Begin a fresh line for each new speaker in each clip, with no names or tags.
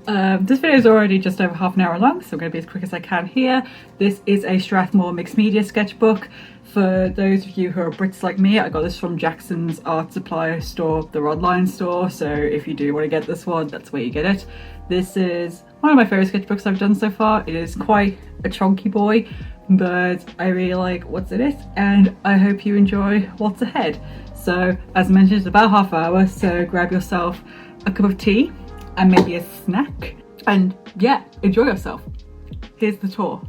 This video is already just over half an hour long, so I'm going to be as quick as I can here. This is a Strathmore Mixed Media Sketchbook. For those of you who are Brits like me, I got this from Jackson's art supply store, their online store, so if you do want to get this one, that's where you get it. This is one of my favourite sketchbooks I've done so far. It is quite a chunky boy, but I really like what's in it, and I hope you enjoy what's ahead. So, as mentioned, it's about half hour, so grab yourself a cup of tea and maybe a snack, and yeah, enjoy yourself. Here's the tour.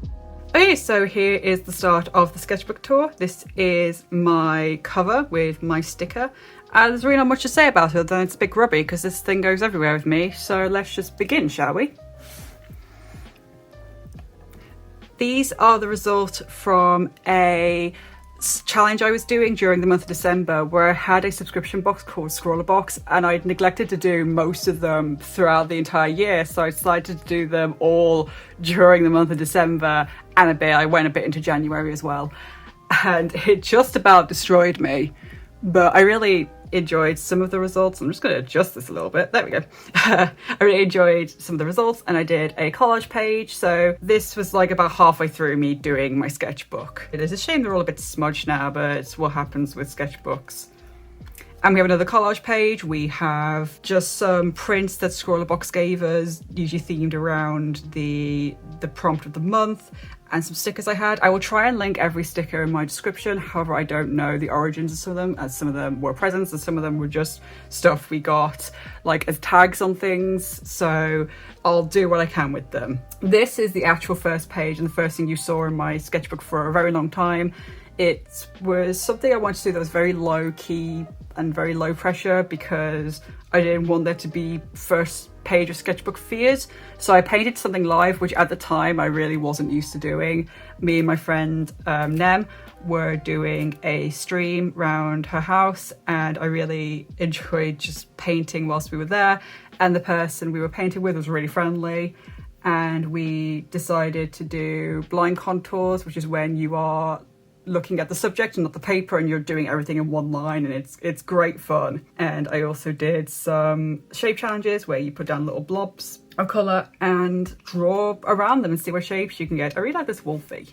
Okay, so here is the start of the sketchbook tour. This is my cover with my sticker. There's really not much to say about it other than it's a bit grubby because this thing goes everywhere with me. So let's just begin, shall we? These are the result from a challenge I was doing during the month of December, where I had a subscription box called Scroller Box, and I'd neglected to do most of them throughout the entire year, so I decided to do them all during the month of December, and I went a bit into January as well, and it just about destroyed me. But I really enjoyed some of the results. I'm just going to adjust this a little bit. There we go. I really enjoyed some of the results, and I did a collage page. So this was like about halfway through me doing my sketchbook. It is a shame they're all a bit smudged now, but it's what happens with sketchbooks. And we have another collage page. We have just some prints that Scroller Box gave us, usually themed around the prompt of the month, and some stickers I had. I will try and link every sticker in my description. However, I don't know the origins of some of them, as some of them were presents and some of them were just stuff we got like as tags on things. So I'll do what I can with them. This is the actual first page and the first thing you saw in my sketchbook for a very long time. It was something I wanted to do that was very low key and very low pressure because I didn't want there to be first page of sketchbook fears. So I painted something live, which at the time I really wasn't used to doing. Me and my friend Nem were doing a stream round her house, and I really enjoyed just painting whilst we were there. And the person we were painting with was really friendly. And we decided to do blind contours, which is when you are looking at the subject and not the paper, and you're doing everything in one line, and it's great fun. And I also did some shape challenges where you put down little blobs of colour and draw around them and see what shapes you can get. I really like this Wolfie.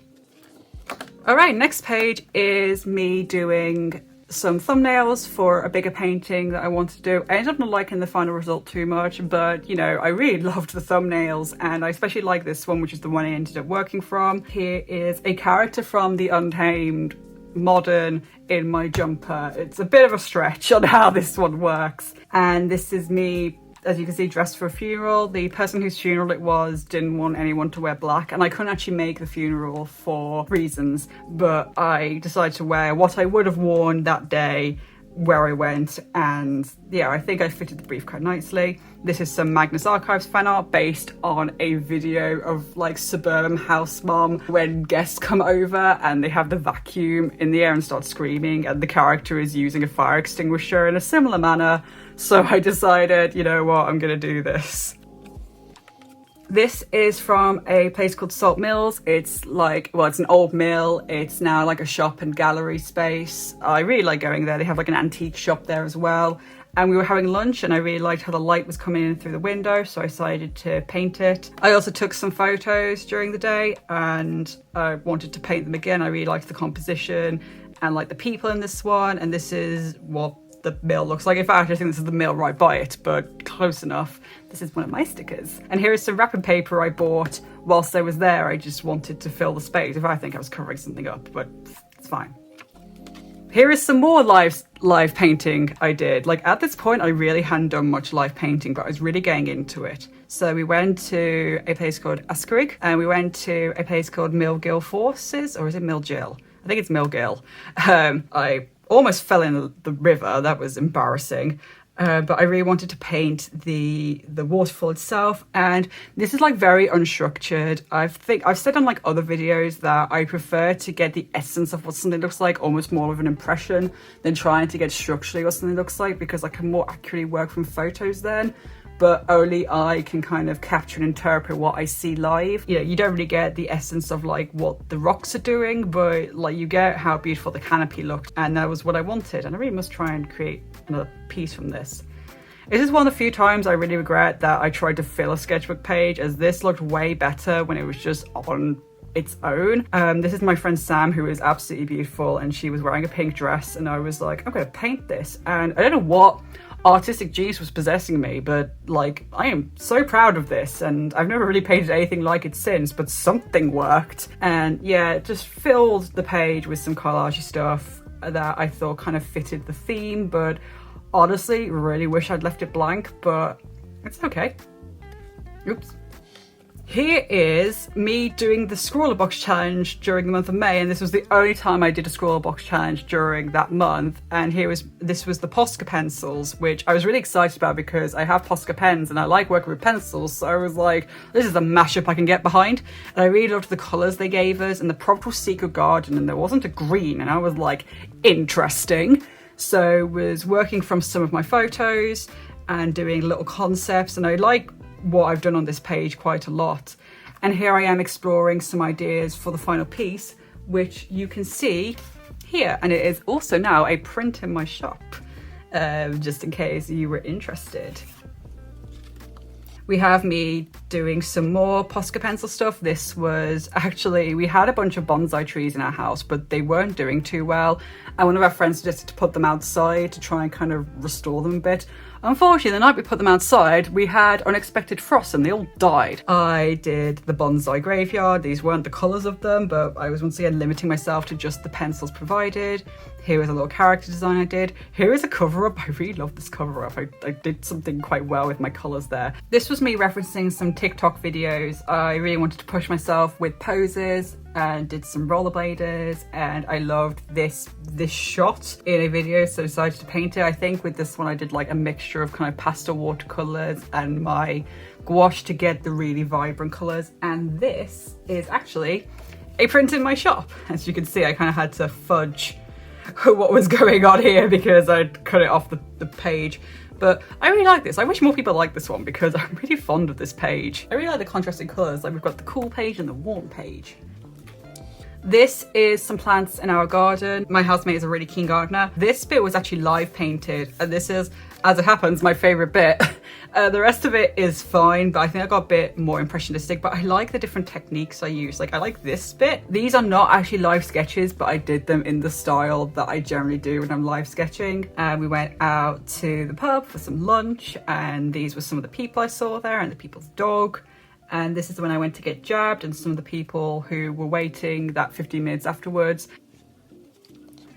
Alright, next page is me doing some thumbnails for a bigger painting that I wanted to do. I ended up not liking the final result too much, but you know, I really loved the thumbnails, and I especially like this one, which is the one I ended up working from. Here is a character from the Untamed modern in my jumper. It's a bit of a stretch on how this one works, and this is me, as you can see, dressed for a funeral. The person whose funeral it was didn't want anyone to wear black, and I couldn't actually make the funeral for reasons, but I decided to wear what I would have worn that day where I went, and yeah, I think I fitted the brief quite nicely. This is some Magnus Archives fan art based on a video of like suburban house mom when guests come over and they have the vacuum in the air and start screaming, and the character is using a fire extinguisher in a similar manner. So I decided, you know what, I'm gonna do this. This is from a place called Salt Mills. It's like, well, it's an old mill. It's now like a shop and gallery space. I really like going there. They have like an antique shop there as well. And we were having lunch, and I really liked how the light was coming in through the window, so I decided to paint it. I also took some photos during the day, and I wanted to paint them again. I really liked the composition and like the people in this one, and this is what the mill looks like. In fact, I think this is the mill right by it, but close enough. This is one of my stickers. And here is some wrapping paper I bought whilst I was there. I just wanted to fill the space. If I think I was covering something up, but it's fine. Here is some more live painting I did. Like at this point, I really hadn't done much live painting, but I was really getting into it. So we went to a place called Askerig, and we went to a place called Millgill Forces, or is it Millgill? I think it's Millgill. I almost fell in the river. That was embarrassing. But I really wanted to paint the waterfall itself, and this is like very unstructured. I've said on like other videos that I prefer to get the essence of what something looks like, almost more of an impression, than trying to get structurally what something looks like, because I can more accurately work from photos then. But only I can kind of capture and interpret what I see live. You know, you don't really get the essence of like what the rocks are doing, but like you get how beautiful the canopy looked, and that was what I wanted. And I really must try and create another piece from this. This is one of the few times I really regret that I tried to fill a sketchbook page, as this looked way better when it was just on its own. This is my friend Sam, who is absolutely beautiful, and she was wearing a pink dress, and I was like, I'm gonna paint this. And I don't know what artistic genius was possessing me, but like, I am so proud of this, and I've never really painted anything like it since, but something worked. And yeah, it just filled the page with some collage stuff that I thought kind of fitted the theme, but honestly, really wish I'd left it blank, but it's okay. Oops. Here is me doing the Scrawler Box challenge during the month of May, and this was the only time I did a Scrawler Box challenge during that month. And this was the Posca pencils, which I was really excited about because I have Posca pens and I like working with pencils, so I was like, this is a mashup I can get behind. And I really loved the colours they gave us, and the prompt was Secret Garden, and there wasn't a green, and I was like, interesting. So was working from some of my photos and doing little concepts, and I like what I've done on this page quite a lot. And here I am exploring some ideas for the final piece, which you can see here, and it is also now a print in my shop, just in case you were interested. We have me doing some more Posca pencil stuff. This was actually, we had a bunch of bonsai trees in our house, but they weren't doing too well. And one of our friends suggested to put them outside to try and kind of restore them a bit. Unfortunately, the night we put them outside, we had unexpected frost and they all died. I did the bonsai graveyard. These weren't the colours of them, but I was once again limiting myself to just the pencils provided. Here is a little character design I did. Here is a cover-up. I really love this cover-up. I did something quite well with my colours there. This was me referencing some TikTok videos. I really wanted to push myself with poses and did some rollerbladers, and I loved this shot in a video, so I decided to paint it. I think with this one I did like a mixture of kind of pastel watercolors and my gouache to get the really vibrant colors. And this is actually a print in my shop. As you can see, I kind of had to fudge what was going on here because I'd cut it off the page. But I really like this. I wish more people like this one because I'm really fond of this page. I really like the contrasting colors. Like, we've got the cool page and the warm page. This is some plants in our garden. My housemate is a really keen gardener. This bit was actually live painted, and this is, as it happens, my favorite bit. The rest of it is fine, but I think I got a bit more impressionistic, but I like the different techniques I use. Like, I like this bit. These are not actually live sketches, but I did them in the style that I generally do when I'm live sketching. We went out to the pub for some lunch, and these were some of the people I saw there and the people's dog. And this is when I went to get jabbed and some of the people who were waiting that 15 minutes afterwards.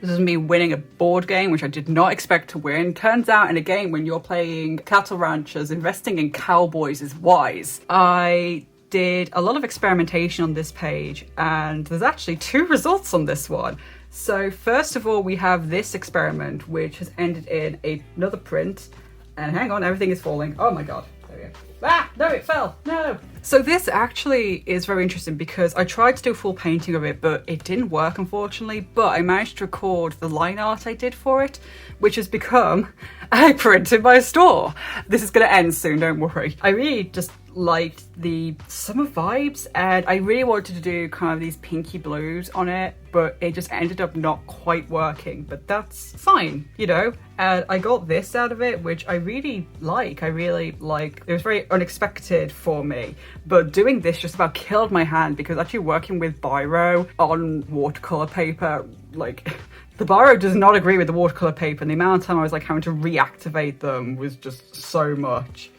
This is me winning a board game, which I did not expect to win. Turns out in a game when you're playing cattle ranchers, investing in cowboys is wise. I did a lot of experimentation on this page, and there's actually 2 results on this one. So first of all, we have this experiment, which has ended in another print. And hang on, everything is falling. Oh my God, there we go. Ah, no, it fell, no. So this actually is very interesting because I tried to do a full painting of it, but it didn't work, unfortunately. But I managed to record the line art I did for it, which has become a print in my store. This is gonna end soon, don't worry. I really just liked the summer vibes, and I really wanted to do kind of these pinky blues on it, but it just ended up not quite working, but that's fine, you know. And I got this out of it, which I really like. It was very unexpected for me, but doing this just about killed my hand because actually working with biro on watercolor paper, like, the biro does not agree with the watercolor paper, and the amount of time I was like having to reactivate them was just so much.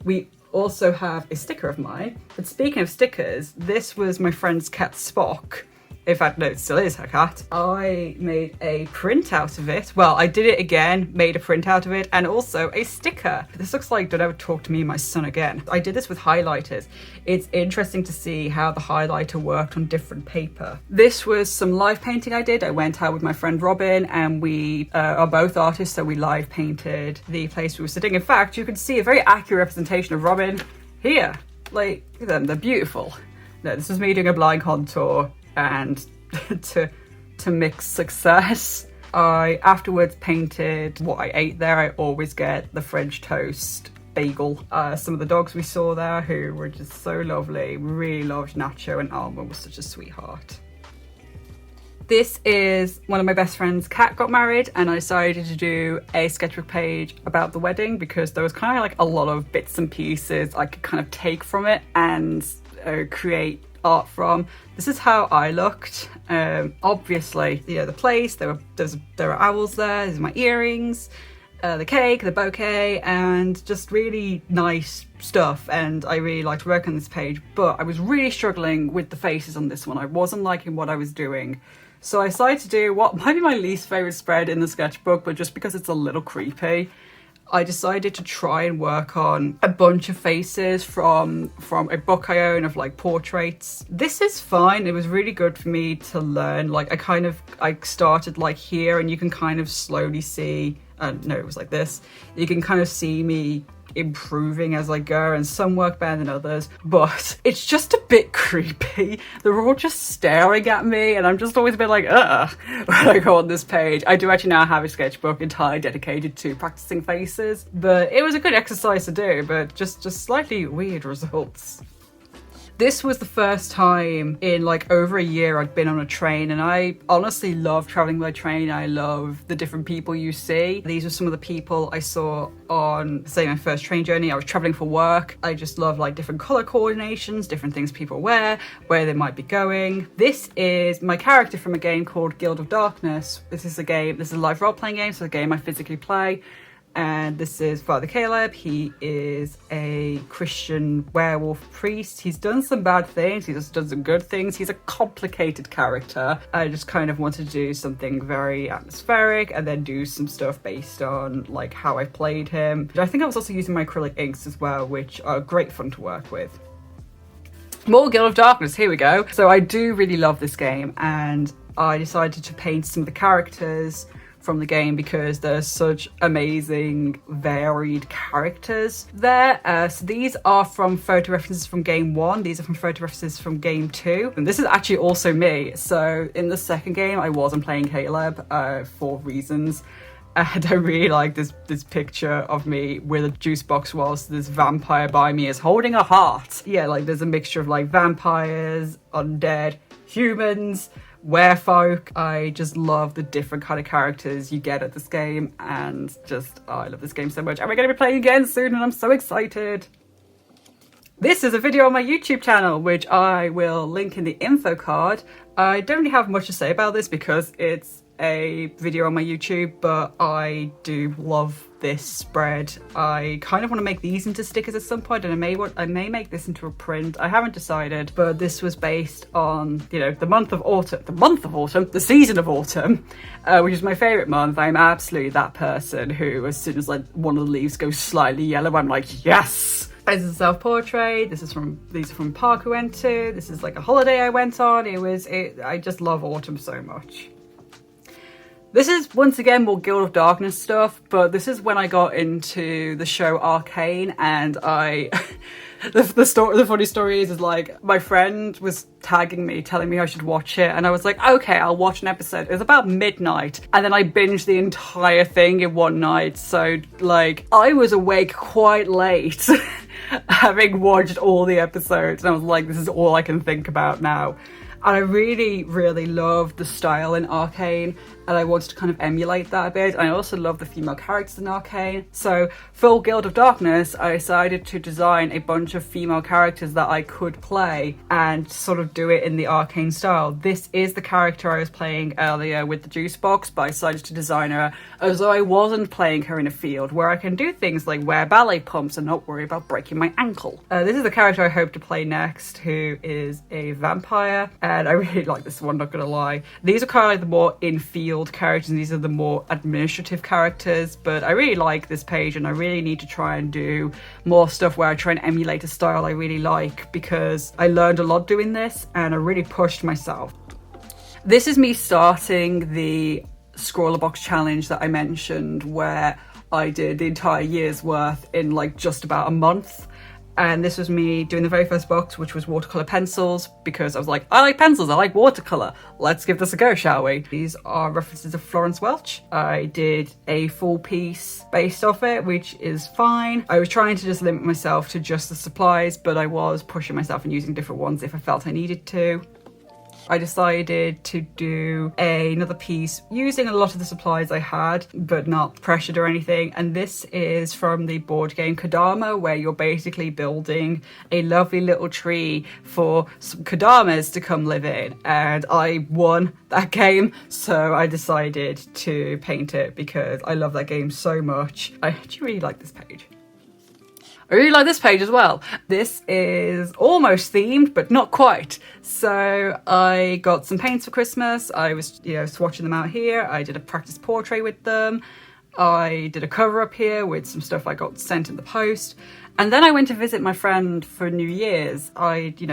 We also have a sticker of mine, but speaking of stickers, this was my friend's cat Spock. In fact, no, it still is her cat. I made a print out of it. Well, I did it again, made a print out of it, and also a sticker. This looks like Don't Ever Talk to Me, My Son Again. I did this with highlighters. It's interesting to see how the highlighter worked on different paper. This was some live painting I did. I went out with my friend Robin, and we are both artists, so we live painted the place we were sitting. In fact, you can see a very accurate representation of Robin here. Like, look at them, they're beautiful. No, this was me doing a blind contour. And to mix success, I afterwards painted what I ate there. I always get the French toast bagel. Some of the dogs we saw there who were just so lovely. Really loved Nacho, and Alma was such a sweetheart. This is one of my best friend's cat got married, and I decided to do a sketchbook page about the wedding because there was kind of like a lot of bits and pieces I could kind of take from it and create art from. This is how I looked. Obviously, you know, the place, there are owls there, these are my earrings, the cake, the bouquet, and just really nice stuff. And I really liked working on this page, but I was really struggling with the faces on this one. I wasn't liking what I was doing. So I decided to do what might be my least favourite spread in the sketchbook, but just because it's a little creepy, I decided to try and work on a bunch of faces from a book I own of like portraits. This is fine. It was really good for me to learn. Like I started like here, and you can kind of slowly see, no, it was like this. You can kind of see me improving as I go, and some work better than others, but it's just a bit creepy. They're all just staring at me, and I'm just always a bit like, ugh, when I go on this page. I do actually now have a sketchbook entirely dedicated to practicing faces, but it was a good exercise to do, but just slightly weird results. This was the first time in like over a year I'd been on a train, and I honestly love traveling by train. I love the different people you see. These are some of the people I saw on, say, my first train journey. I was traveling for work. I just love like different color coordinations, different things people wear, where they might be going. This is my character from a game called Guild of Darkness. This is a live role-playing game, so a game I physically play. And this is Father Caleb. He is a Christian werewolf priest. He's done some bad things, he's just done some good things. He's a complicated character. I just kind of wanted to do something very atmospheric and then do some stuff based on like how I played him. I think I was also using my acrylic inks as well, which are great fun to work with. More Guild of Darkness, here we go. So I do really love this game, and I decided to paint some of the characters from the game because there's such amazing varied characters there. So these are from photo references from game 1, these are from photo references from game 2, and this is actually also me. So in the second game I wasn't playing Caleb for reasons, and I really like this picture of me with a juice box whilst this vampire by me is holding a heart. Yeah, like there's a mixture of like vampires, undead, humans, werefolk. I just love the different kind of characters you get at this game, and I love this game so much, and we're going to be playing again soon, and I'm so excited. This is a video on my YouTube channel, which I will link in the info card. I don't really have much to say about this because it's a video on my YouTube, but I do love this spread. I kind of want to make these into stickers at some point, and I may make this into a print. I haven't decided, but this was based on, you know, the season of autumn, which is my favorite month. I'm absolutely that person who, as soon as like one of the leaves goes slightly yellow, I'm like, yes. This is a self-portrait. These are from park I went to. This is like a holiday I went on. I just love autumn so much. This is, once again, more Guild of Darkness stuff, but this is when I got into the show Arcane, and the funny story is like, my friend was tagging me, telling me I should watch it, and I was like, okay, I'll watch an episode. It was about midnight, and then I binged the entire thing in one night, so, like, I was awake quite late, having watched all the episodes, and I was like, this is all I can think about now. And I really, really loved the style in Arcane, and I wanted to kind of emulate that a bit. And I also love the female characters in Arcane. So for Guild of Darkness, I decided to design a bunch of female characters that I could play and sort of do it in the Arcane style. This is the character I was playing earlier with the juice box, but I decided to design her as though I wasn't playing her in a field where I can do things like wear ballet pumps and not worry about breaking my ankle. This is the character I hope to play next, who is a vampire. And I really like this one, not gonna lie. These are kind of like the more in-field characters, and these are the more administrative characters, but I really like this page, and I really need to try and do more stuff where I try and emulate a style I really like, because I learned a lot doing this and I really pushed myself. This is me starting the Scrawler Box challenge that I mentioned, where I did the entire year's worth in like just about a month. And this was me doing the very first box, which was watercolour pencils, because I was like, I like pencils, I like watercolour. Let's give this a go, shall we? These are references of Florence Welch. I did a full piece based off it, which is fine. I was trying to just limit myself to just the supplies, but I was pushing myself and using different ones if I felt I needed to. I decided to do another piece using a lot of the supplies I had, but not pressured or anything. And this is from the board game Kodama, where you're basically building a lovely little tree for some Kodamas to come live in. And I won that game, so I decided to paint it because I love that game so much. I actually really like this page. I really like this page as well. This is almost themed, but not quite. So I got some paints for Christmas. I was, swatching them out here. I did a practice portrait with them. I did a cover up here with some stuff I got sent in the post. And then I went to visit my friend for New Year's. I, did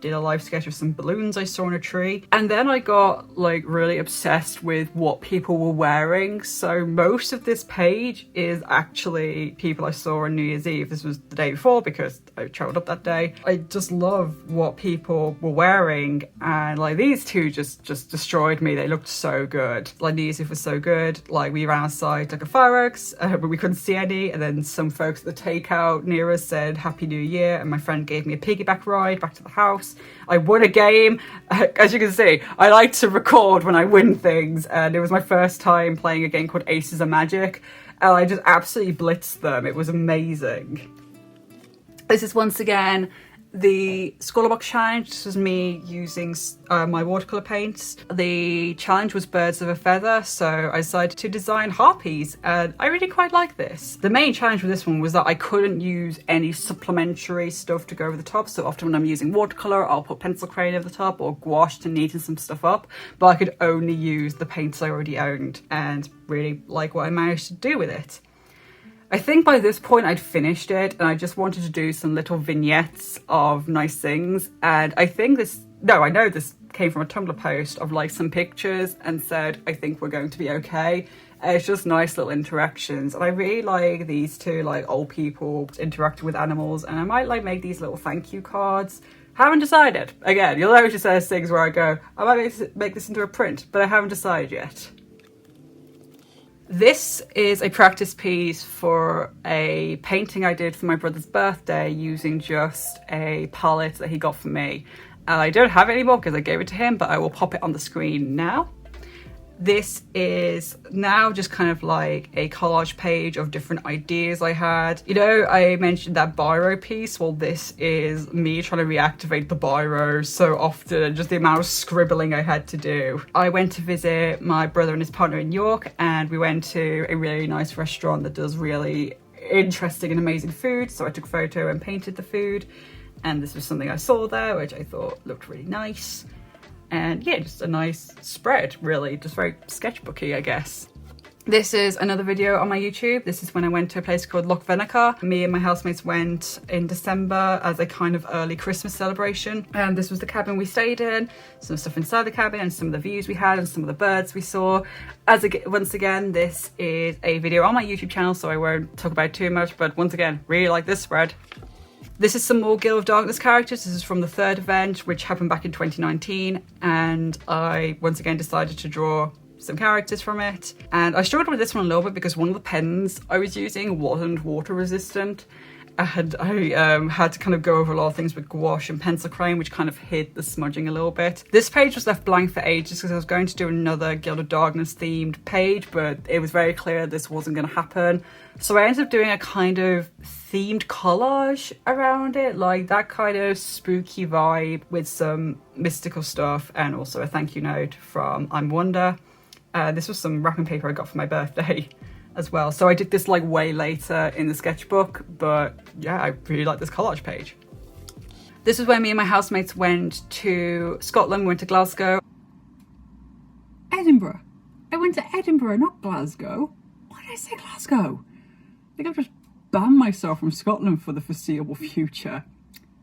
a live sketch of some balloons I saw on a tree. And then I got like really obsessed with what people were wearing. So most of this page is actually people I saw on New Year's Eve. This was the day before because I travelled up that day. I just love what people were wearing. And like these two just destroyed me. They looked so good. Like New Year's Eve was so good. Like we ran outside like a fireworks, but we couldn't see any. And then some folks at the takeout near us said Happy New Year, and my friend gave me a piggyback ride back to the house. I won a game. As you can see, I like to record when I win things, and it was my first time playing a game called Aces of Magic, and I just absolutely blitzed them. It was amazing. This is once again the Scrawler Box challenge. This was me using my watercolour paints. The challenge was birds of a feather, so I decided to design harpies, and I really quite like this. The main challenge with this one was that I couldn't use any supplementary stuff to go over the top, so often when I'm using watercolour, I'll put pencil crayon over the top or gouache to neaten some stuff up, but I could only use the paints I already owned, and really like what I managed to do with it. I think by this point I'd finished it and I just wanted to do some little vignettes of nice things, and I know this came from a Tumblr post of like some pictures and said I think we're going to be okay. It's just nice little interactions, and I really like these two like old people interacting with animals, and I might like make these little thank you cards. Haven't decided. Again, you'll know she says things where I go, I might make this into a print, but I haven't decided yet. This is a practice piece for a painting I did for my brother's birthday using just a palette that he got for me. I don't have it anymore because I gave it to him, but I will pop it on the screen now. This is now just kind of like a collage page of different ideas I had. I mentioned that biro piece. Well, this is me trying to reactivate the biro so often, and just the amount of scribbling I had to do. I went to visit my brother and his partner in York, and we went to a really nice restaurant that does really interesting and amazing food. So I took a photo and painted the food, and this was something I saw there, which I thought looked really nice. And yeah, just a nice spread, really, just very sketchbooky, I guess. This is another video on my YouTube. This is when I went to a place called Loch Venacha. Me and my housemates went in December as a kind of early Christmas celebration. And this was the cabin we stayed in, some stuff inside the cabin and some of the views we had and some of the birds we saw. Once again, this is a video on my YouTube channel, so I won't talk about it too much, but once again, really like this spread. This is some more Guild of Darkness characters. This is from the third event, which happened back in 2019. And I, once again, decided to draw some characters from it. And I struggled with this one a little bit because one of the pens I was using wasn't water resistant. And I had to kind of go over a lot of things with gouache and pencil crayon, which kind of hid the smudging a little bit. This page was left blank for ages because I was going to do another Guild of Darkness themed page, but it was very clear this wasn't going to happen. So I ended up doing a kind of themed collage around it, like that kind of spooky vibe with some mystical stuff, and also a thank you note from I'm Wonder. This was some wrapping paper I got for my birthday as well. So I did this like way later in the sketchbook, but yeah, I really like this collage page. This is where me and my housemates went to Scotland. We went to Glasgow. Edinburgh. I went to Edinburgh, not Glasgow. Why did I say Glasgow? I think I've just banned myself from Scotland for the foreseeable future.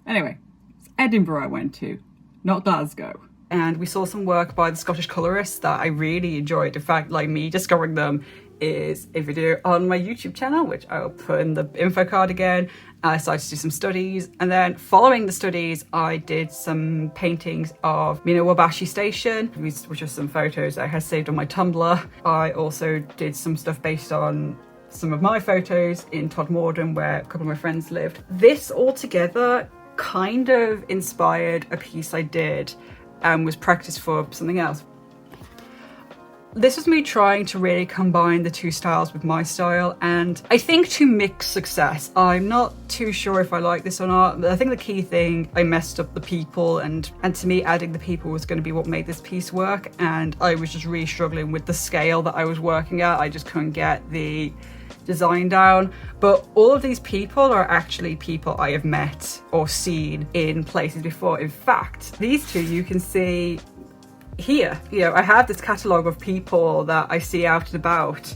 Anyway, it's Edinburgh I went to, not Glasgow. And we saw some work by the Scottish colorists that I really enjoyed. In fact, like me discovering them is a video on my YouTube channel, which I'll put in the info card again. I started to do some studies, and then following the studies, I did some paintings of Washi Station, which are some photos I had saved on my Tumblr. I also did some stuff based on some of my photos in Todmorden, where a couple of my friends lived. This all together kind of inspired a piece I did and was practice for something else. This was me trying to really combine the two styles with my style, and I think to mix success. I'm not too sure if I like this or not, but I think the key thing, I messed up the people, and to me adding the people was going to be what made this piece work, and I was just really struggling with the scale that I was working at. I just couldn't get the design down. But all of these people are actually people I have met or seen in places before. In fact, these two you can see here. You know, I have this catalogue of people that I see out and about,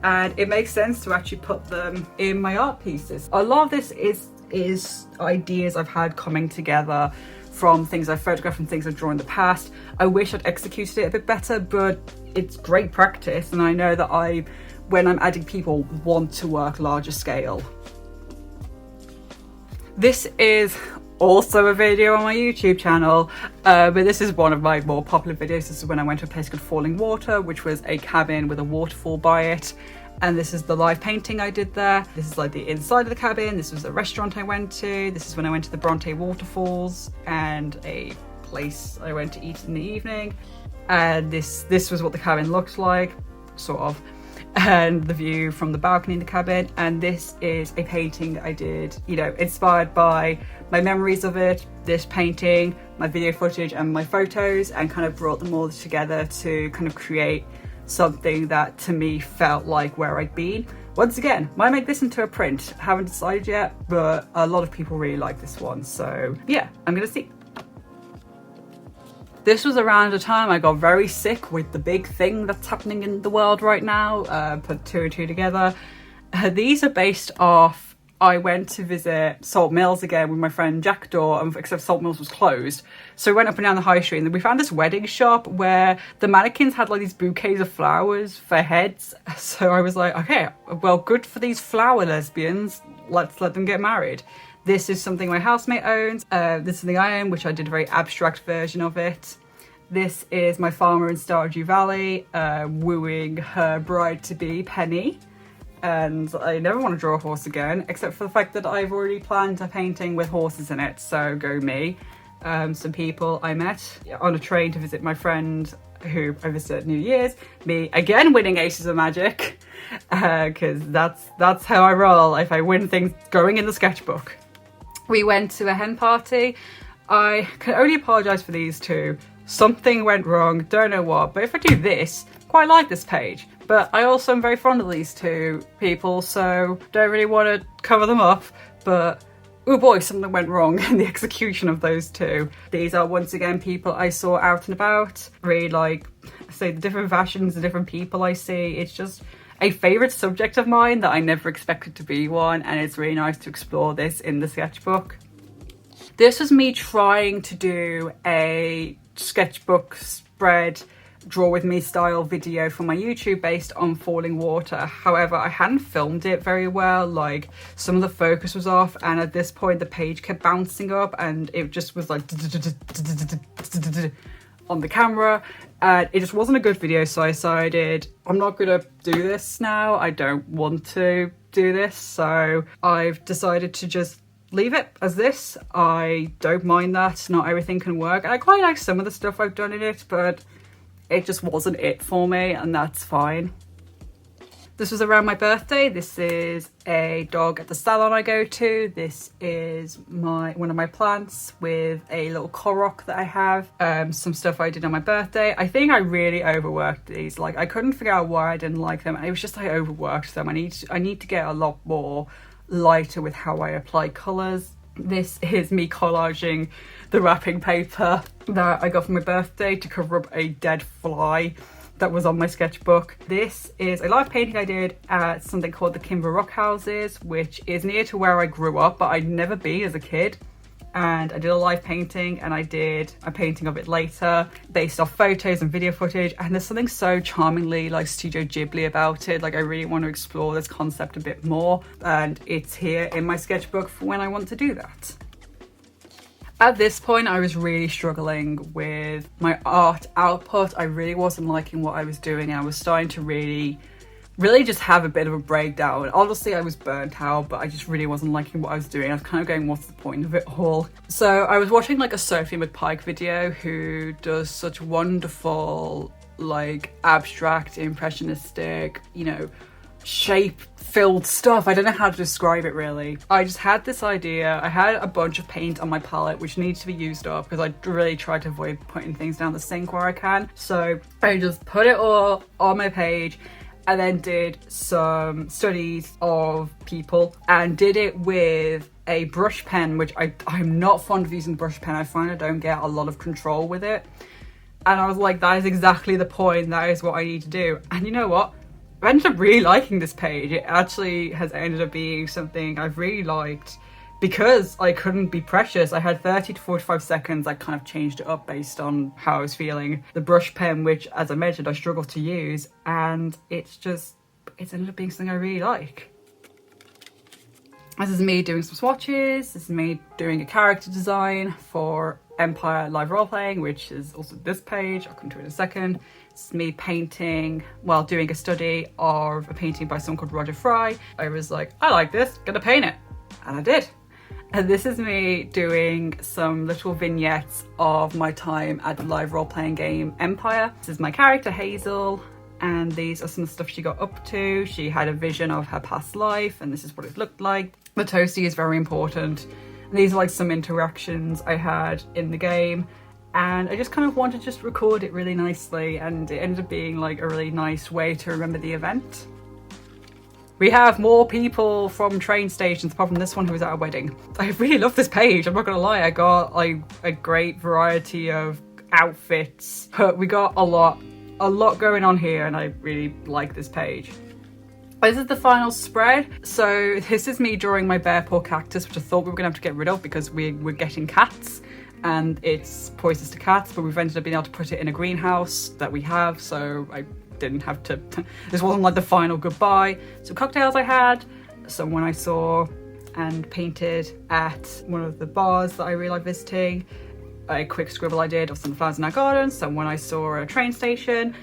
and it makes sense to actually put them in my art pieces. A lot of this is ideas I've had coming together from things I've photographed and things I've drawn in the past. I wish I'd executed it a bit better, but it's great practice, and I know that when I'm adding people, want to work larger scale. This is also a video on my YouTube channel, but this is one of my more popular videos. This is when I went to a place called Falling Water, which was a cabin with a waterfall by it, and this is the live painting I did there. This is like the inside of the cabin. This was the restaurant I went to. This is when I went to the Bronte waterfalls and a place I went to eat in the evening, and this was what the cabin looked like, sort of, and the view from the balcony in the cabin. And this is a painting I did, you know, inspired by my memories of it, this painting, my video footage and my photos, and kind of brought them all together to kind of create something that to me felt like where I'd been. Once again, might make this into a print, haven't decided yet, but a lot of people really like this one, so yeah, I'm gonna see. This was around the time I got very sick with the big thing that's happening in the world right now. Put two and two together. These are based off, I went to visit Salt Mills again with my friend Jackdaw, except Salt Mills was closed. So we went up and down the high street, and we found this wedding shop where the mannequins had like these bouquets of flowers for heads. So I was like, okay, well, good for these flower lesbians. Let's let them get married. This is something my housemate owns. This is something I own, which I did a very abstract version of it. This is my farmer in Stardew Valley wooing her bride-to-be, Penny. And I never want to draw a horse again, except for the fact that I've already planned a painting with horses in it, so go me. Some people I met on a train to visit my friend who I visited at New Year's. Me, again, winning Aces of Magic, because that's how I roll. If I win things, going in the sketchbook. We went to a hen party. I can only apologise for these two. Something went wrong, don't know what, but if I do this, quite like this page. But I also am very fond of these two people, so don't really want to cover them up, but oh boy, something went wrong in the execution of those two. These are once again people I saw out and about. Really like, say, the different fashions, the different people I see. It's just a favourite subject of mine that I never expected to be one, and it's really nice to explore this in the sketchbook. This was me trying to do a sketchbook spread, draw with me style video for my YouTube based on Falling Water. However, I hadn't filmed it very well, like some of the focus was off, and at this point the page kept bouncing up and it just was like on the camera, and it just wasn't a good video. So I decided I'm not gonna do this now. I don't want to do this, so I've decided to just leave it as this. I don't mind that not everything can work, and I quite like some of the stuff I've done in it, but it just wasn't it for me, and that's fine. This was around my birthday. This is a dog at the salon I go to. This is one of my plants with a little korok that I have. Some stuff I did on my birthday. I think I really overworked these. Like, I couldn't figure out why I didn't like them. It was just I overworked them. I need to get a lot more lighter with how I apply colours. This is me collaging the wrapping paper that I got for my birthday to cover up a dead fly that was on my sketchbook. This is a live painting I did at something called the Kimber Rock Houses, which is near to where I grew up, but I'd never been as a kid. And I did a live painting, and I did a painting of it later based off photos and video footage, and there's something so charmingly like Studio Ghibli about it. Like, I really want to explore this concept a bit more, and it's here in my sketchbook for when I want to do that. At this point, I was really struggling with my art output. I really wasn't liking what I was doing, and I was starting to really really just have a bit of a breakdown. Honestly, I was burnt out, but I just really wasn't liking what I was doing. I was kind of going, what's the point of it all? So I was watching like a Sophie McPike video who does such wonderful, like abstract, impressionistic, you know, shape-filled stuff. I don't know how to describe it really. I just had this idea. I had a bunch of paint on my palette which needs to be used up because I really try to avoid putting things down the sink where I can. So I just put it all on my page and then did some studies of people and did it with a brush pen, which I'm not fond of using the brush pen. I find I don't get a lot of control with it. And I was like, that is exactly the point. That is what I need to do. And you know what? I ended up really liking this page. It actually has ended up being something I've really liked because I couldn't be precious. I had 30 to 45 seconds. I kind of changed it up based on how I was feeling. The brush pen, which as I mentioned, I struggle to use, and it's ended up being something I really like. This is me doing some swatches. This is me doing a character design for Empire Live Roleplaying, which is also this page. I'll come to it in a second. It's me painting, well, doing a study of a painting by someone called Roger Fry. I was like, I like this, gonna paint it. And I did. And this is me doing some little vignettes of my time at the live role-playing game Empire. This is my character, Hazel, and these are some of the stuff she got up to. She had a vision of her past life, and this is what it looked like. The toasty is very important. And these are like some interactions I had in the game. And I just kind of wanted to just record it really nicely, and it ended up being like a really nice way to remember the event. We have more people from train stations apart from this one who was at a wedding. I really love this page, I'm not gonna lie. I got like a great variety of outfits. We got a lot going on here, and I really like this page. This is the final spread. So this is me drawing my bear paw cactus, which I thought we were gonna have to get rid of because we're getting cats and it's poisonous to cats, but we've ended up being able to put it in a greenhouse that we have, so I didn't have to, this wasn't like the final goodbye. Some cocktails I had, someone I saw and painted at one of the bars that I really like visiting, a quick scribble I did of some flowers in our garden, someone I saw at a train station.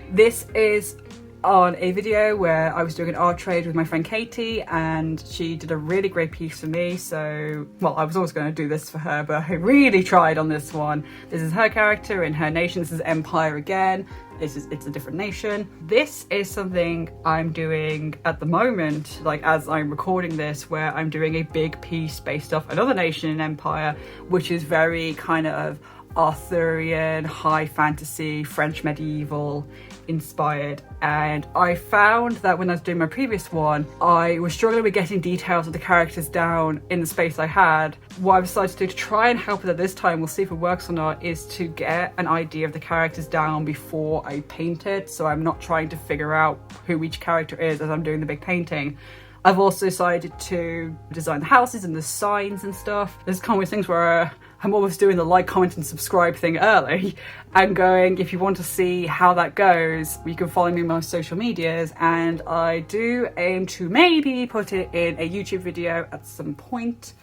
This is on a video where I was doing an art trade with my friend Katie, and she did a really great piece for me. So, well, I was always going to do this for her, but I really tried on this one. This is her character in her nation. This is Empire again. It's a different nation. This is something I'm doing at the moment, like as I'm recording this, where I'm doing a big piece based off another nation in Empire, which is very kind of Arthurian, high fantasy, French medieval inspired. And I found that when I was doing my previous one, I was struggling with getting details of the characters down in the space I had. What I've decided to do to try and help with it this time, we'll see if it works or not, is to get an idea of the characters down before I paint it, so I'm not trying to figure out who each character is as I'm doing the big painting. I've also decided to design the houses and the signs and stuff. There's kind of things where I'm almost doing the like, comment and subscribe thing early and going, if you want to see how that goes, you can follow me on my social medias, and I do aim to maybe put it in a YouTube video at some point.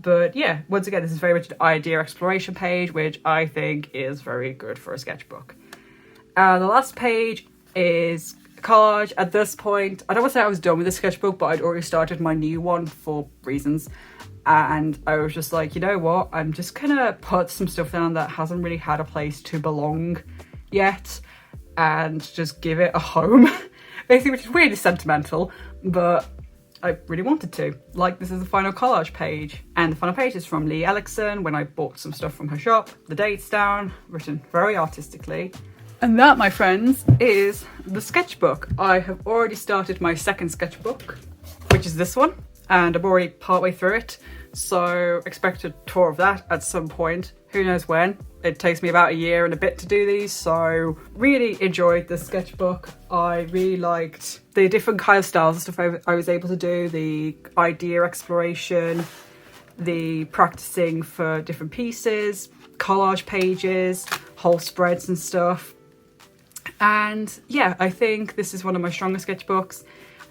But yeah, once again, this is very much an idea exploration page, which I think is very good for a sketchbook. The last page is collage. At this point, I don't want to say I was done with the sketchbook, but I'd already started my new one for reasons. And I was just like, you know what, I'm just gonna put some stuff down that hasn't really had a place to belong yet and just give it a home. Basically, which is really sentimental, but I really wanted to. Like, this is the final collage page, and the final page is from Lee Ellickson when I bought some stuff from her shop. The date's down, written very artistically. And that, my friends, is the sketchbook. I have already started my second sketchbook, which is this one, and I'm already partway through it. So expect a tour of that at some point. Who knows when? It takes me about a year and a bit to do these, so really enjoyed the sketchbook. I really liked the different kind of styles of stuff I was able to do, the idea exploration, the practicing for different pieces, collage pages, whole spreads and stuff. And yeah, I think this is one of my stronger sketchbooks.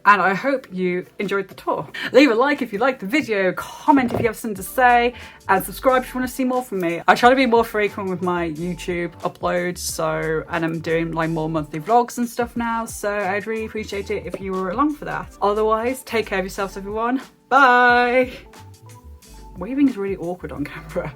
and I hope you enjoyed the tour. Leave a like if you liked the video, comment if you have something to say, and subscribe if you want to see more from me. I try to be more frequent with my YouTube uploads, and I'm doing like more monthly vlogs and stuff now, so I'd really appreciate it if you were along for that. Otherwise, take care of yourselves everyone. Bye! Waving is really awkward on camera.